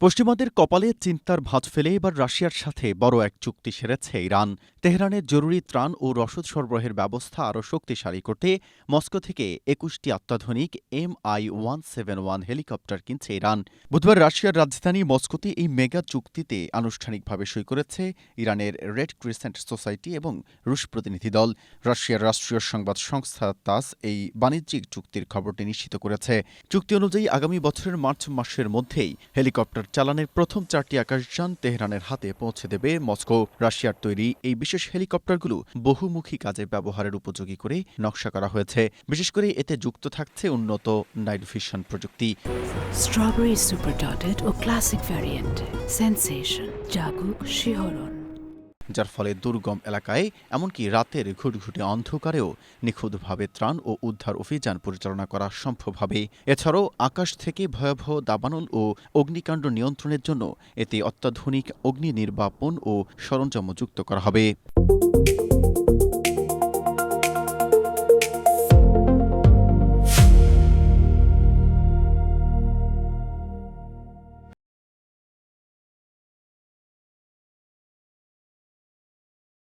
পশ্চিমাদের কপালে চিন্তার ভাঁজ ফেলে এবার রাশিয়ার সাথে বড় এক চুক্তি সেরেছে ইরান। তেহরানের জরুরি ত্রাণ ও রসদ সরবরাহের ব্যবস্থা আরও শক্তিশালী করতে মস্কো থেকে ২১টি অত্যাধুনিক MI-171 হেলিকপ্টার কিনছে ইরান। বুধবার রাশিয়ার রাজধানী মস্কোতে এই মেগা চুক্তিতে আনুষ্ঠানিকভাবে সই করেছে ইরানের রেড ক্রিসেন্ট সোসাইটি এবং রুশ প্রতিনিধি দল। রাশিয়ার রাষ্ট্রীয় সংবাদ সংস্থা তাস এই বাণিজ্যিক চুক্তির খবরটি নিশ্চিত করেছে। চুক্তি অনুযায়ী আগামী বছরের মার্চ মাসের মধ্যেই হেলিকপ্টার চালানের প্রথম ৪টি আকাশযান তেহরানের হাতে পৌঁছে দেবে মস্কো। রাশিয়ার তৈরি এই বিশেষ হেলিকপ্টারগুলো বহুমুখী কাজে ব্যবহারের উপযোগী করে নকশা করা হয়েছে। বিশেষ করে এতে যুক্ত থাকছে উন্নত নাইট ভিশন প্রযুক্তি। স্ট্রবেরি সুপার ডটেড ও ক্লাসিক ভ্যারিয়েন্টে সেন্সেশন জাগুক শিহরণ, যার ফলে দুর্গম এলাকায় এমনকি রাতের ঘুটঘুটে অন্ধকারেও নিখুঁতভাবে ত্রাণ ও উদ্ধার অভিযান পরিচালনা করা সম্ভব হবে। এছাড়াও আকাশ থেকে ভয়াবহ দাবানল ও অগ্নিকাণ্ড নিয়ন্ত্রণের জন্য এতে অত্যাধুনিক অগ্নি নির্বাপন ও সরঞ্জামও যুক্ত করা হবে।